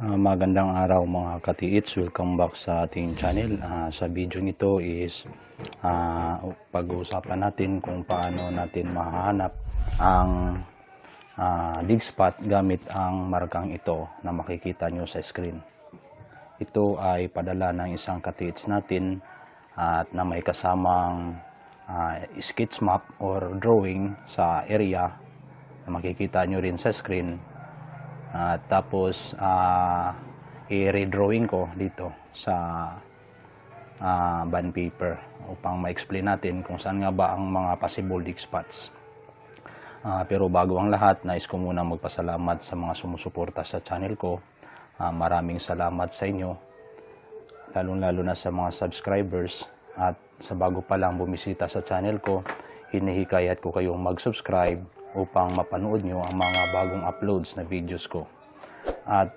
Magandang araw mga katiits, welcome back sa ating channel. Sa video nito is pag-uusapan natin kung paano natin mahanap ang dig spot gamit ang markang ito na makikita nyo sa screen. Ito ay padala ng isang katiits natin at na may kasamang sketch map or drawing sa area na makikita nyo rin sa screen. Tapos i-redrawing ko dito sa bond paper upang ma-explain natin kung saan nga ba ang mga possible dig spots. Pero bago ang lahat, nais ko muna magpasalamat sa mga sumusuporta sa channel ko. Maraming salamat sa inyo, lalong-lalo na sa mga subscribers. At sa bago pa lang bumisita sa channel ko, hinihikayat ko kayong mag-subscribe upang mapanood nyo ang mga bagong uploads na videos ko. At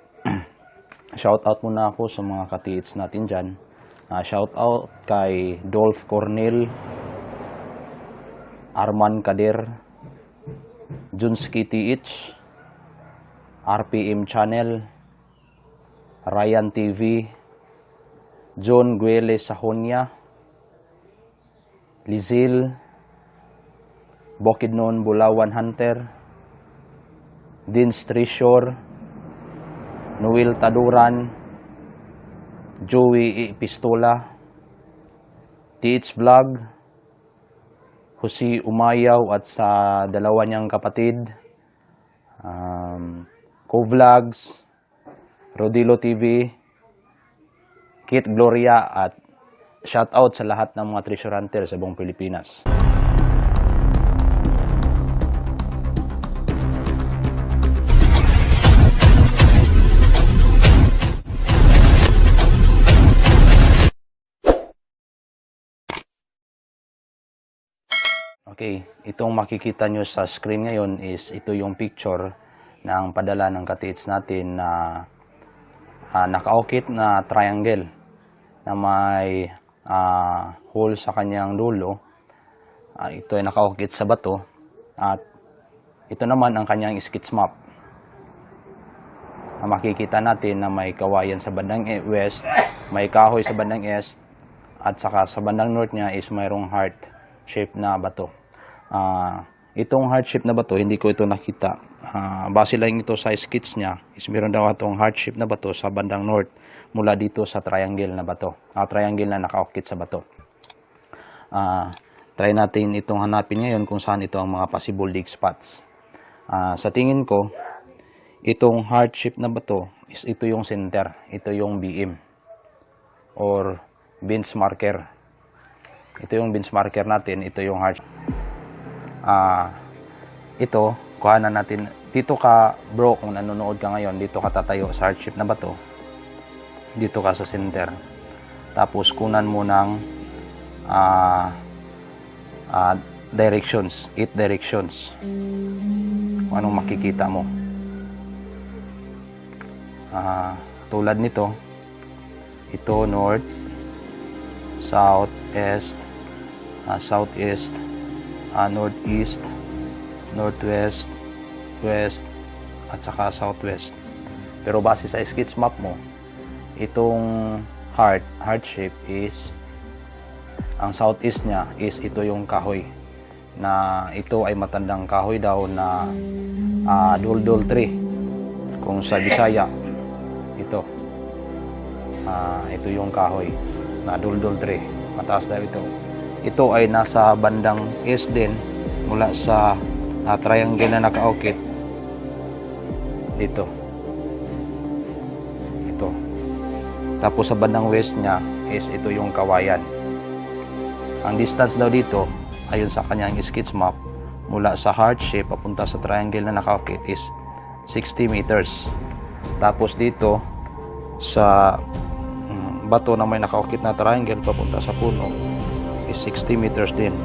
shoutout muna ako sa mga katiits natin dyan. Shoutout kay Dolph Cornel, Arman Kader, Junski TH, RPM Channel, Ryan TV, John Guele Sahonia, Lizil, Bukidnon Bulawan Hunter, Dins Treasure, Noel Taduran, Joey Pistola, TH Vlog, Jose Umayaw at sa dalawa niyang kapatid, Co-Vlogs, Rodilo TV, Kit Gloria, at shoutout sa lahat ng mga treasure hunter sa buong Pilipinas. Okay, itong makikita nyo sa screen ngayon is ito yung picture ng padala ng katiits natin na nakaukit na triangle na may hole sa kanyang dulo. Ito ay nakaukit sa bato at ito naman ang kanyang sketch map. Makikita natin na may kawayan sa bandang west, may kahoy sa bandang east, at saka sa bandang north niya is mayroong heart shape na bato. Itong heart shape na bato, hindi ko ito nakita. Base lang ito sa sketch niya, is meron daw itong heart shape na bato sa bandang north mula dito sa triangle na bato. Triangle na nakaukit sa bato. Try natin itong hanapin ngayon kung saan ito ang mga possible dig spots. Sa tingin ko, itong heart shape na bato is ito yung center, ito yung BM or bench marker. Ito yung bench marker natin, ito yung heart. Ito, kuhanan natin. Dito ka, bro, kung nanonood ka ngayon, dito ka tatayo sa heart shape na bato. Dito ka sa center. Tapos kunan mo ng directions, 8 directions. Kung anong makikita mo. Tulad nito, ito north, south, east, southeast, northeast, northwest, west, at saka southwest. Pero base sa sketch map mo, itong heart shape is ang southeast niya is ito yung kahoy na ito ay matandang kahoy daw na duldul tree kung sa Bisaya. Ito yung kahoy na duldul tree, mataas daw ito ay nasa bandang east din mula sa triangle na nakaukit dito. Ito. Tapos sa bandang west niya is ito yung kawayan. Ang distance daw dito ayon sa kanyang sketch map mula sa heart shape papunta sa triangle na nakaukit is 60 meters. Tapos dito sa bato na may nakaukit na triangle papunta sa puno is 60 meters din.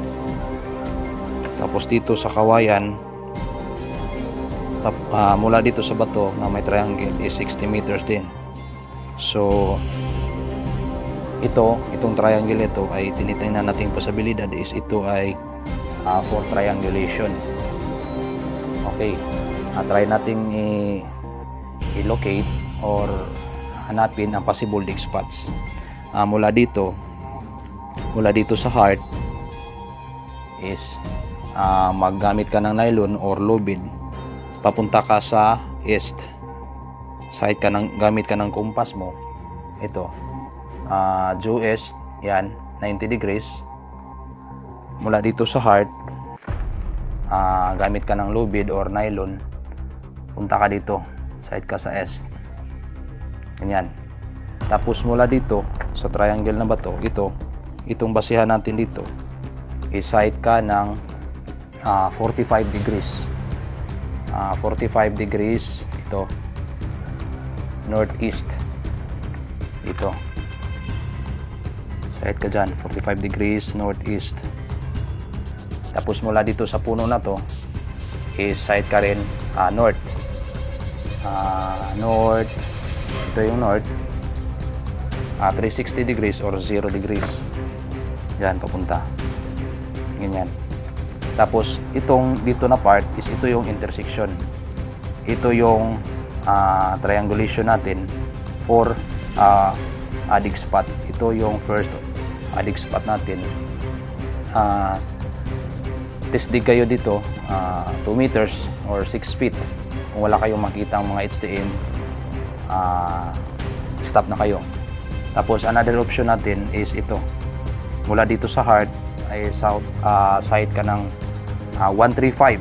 Tapos dito sa kawayan mula dito sa bato na may triangle is 60 meters din. So itong triangle ito ay tinitingnan nating posibilidad is ito ay for triangulation. Okay, try nating i-locate or hanapin ang possible leak spots. Mula dito sa heart is maggamit ka ng nylon or lubid, papunta ka sa east side gamit ka ng compass mo. Ito due east, yan, 90 degrees. Mula dito sa heart, gamit ka ng lubid or nylon, punta ka dito, side ka sa east, ganyan. Tapos mula dito sa triangle na bato, itong basihan natin dito, i-side ka ng 45 degrees. 45 degrees ito, northeast dito. Side ka dyan, 45 degrees northeast. Tapos mula dito sa puno na to, i-side ka rin north. North, ito yung north. 360 degrees or 0 degrees. Yan, papunta. Ganyan. Tapos, itong dito na part is ito yung intersection. Ito yung triangulation natin for addict spot. Ito yung first addict spot natin. Test dig kayo dito, 2 meters or 6 feet. Kung wala kayong makita ang mga HTM, stop na kayo. Tapos another option natin is ito. Mula dito sa heart ay south side ka ng 135.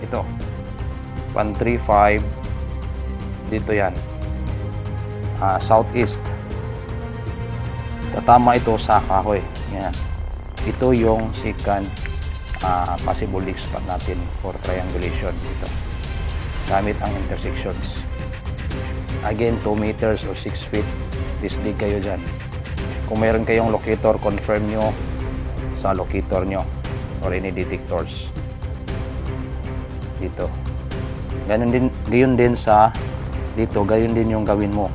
Ito. 135 dito yan. Southeast. Tatama ito sa kahoy. Yan. Ito yung second possible leak spot natin for triangulation dito. Gamit ang intersections. Again, 2 meters or 6 feet. Dig kayo dyan. Kung mayroon kayong locator, confirm nyo sa locator nyo or any detectors dito. Gayon din sa dito, gayon din yung gawin mo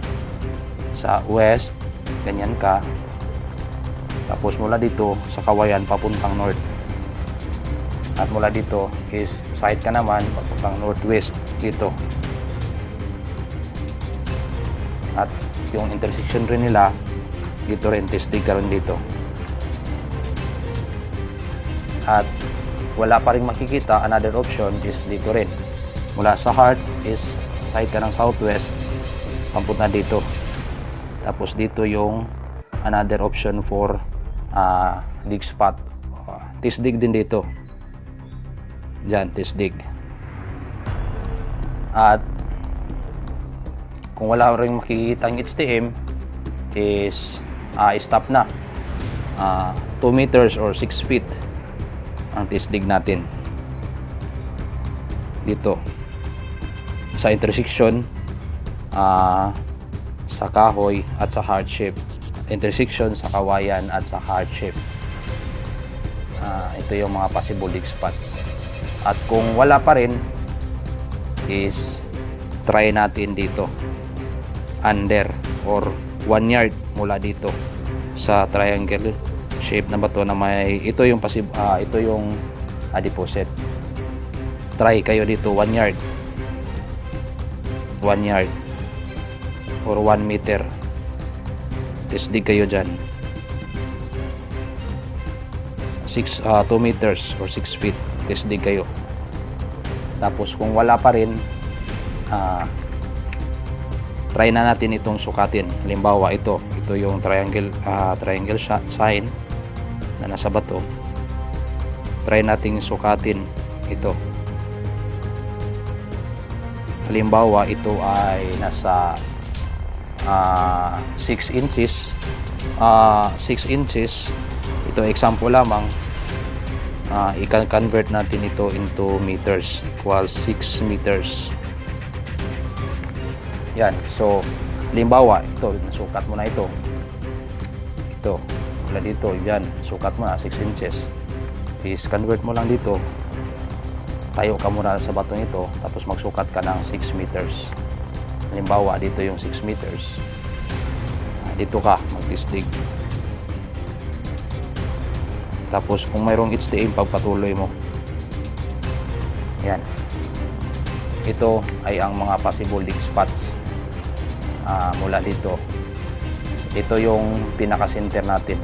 sa west, ganyan ka. Tapos mula dito sa kawayan papuntang north, at mula dito is side ka naman papuntang northwest dito. At yung intersection rin nila dito rin, testing ka rin dito. At wala pa rin makikita, another option is dito rin. Mula sa heart is side ka ng southwest, papunta dito. Tapos dito yung another option for dig spot. Test dig din dito. Diyan, test dig. At kung wala rin makikita ang HTM is stop na. 2 meters or 6 feet ang test dig natin dito sa intersection sa kahoy at sa heart shape. Intersection sa kawayan at sa heart shape. Ito yung mga possible dig spots. At kung wala pa rin is try natin dito under or 1 yard mula dito sa triangle shape na bato na may ito yung deposit. Try kayo dito 1 yard. 1 yard or 1 meter. Test dig kayo dyan. 2 meters or 6 feet. Test dig kayo. Tapos kung wala pa rin, try na natin itong sukatin. Halimbawa ito yung triangle sign na nasa bato. Try nating sukatin ito. Halimbawa ito ay nasa 6 inches. 6 inches. Ito example lamang. I-convert natin ito into meters, equals 6 meters. Yan. So, halimbawa, ito, nasukat mo na ito. Ito, mula dito, yan, sukat mo na, 6 inches. Is convert mo lang dito. Tayo ka muna sa bato nito, tapos magsukat ka ng 6 meters. Halimbawa, dito yung 6 meters. Dito ka, mag-tisdig. Tapos, kung mayroong HTM, pagpatuloy mo. Yan. Ito ay ang mga possible leak spots mula dito. Ito yung pinaka-center natin,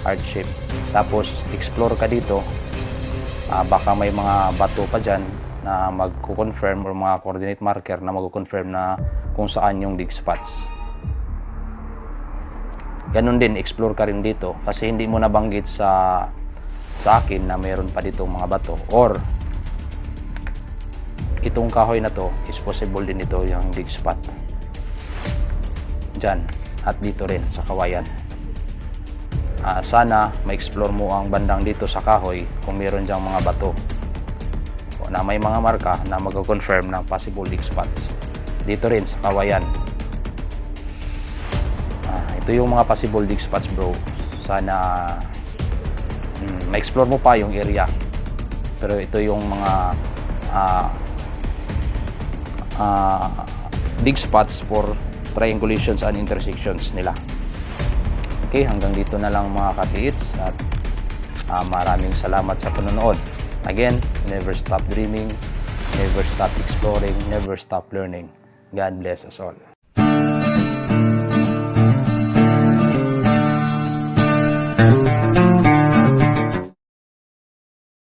heart shape. Tapos explore ka dito, baka may mga bato pa dyan na magko-confirm or mga coordinate marker na magko-confirm na kung saan yung dig spots. Ganun din, explore ka rin dito kasi hindi mo nabanggit sa akin na mayroon pa ditong mga bato, or itong kahoy na to is possible din ito yung dig spot dyan at dito rin sa kawayan. Sana ma-explore mo ang bandang dito sa kahoy kung mayroon dyang mga bato o na may mga marka na mag-confirm ng possible dig spots dito rin sa kawayan. Ito yung mga possible dig spots, bro. Sana ma-explore mo pa yung area, pero ito yung mga dig spots for triangulations and intersections nila. Okay, hanggang dito na lang mga ka-TIIDS, at maraming salamat sa panonood. Again, never stop dreaming, never stop exploring, never stop learning. God bless us all.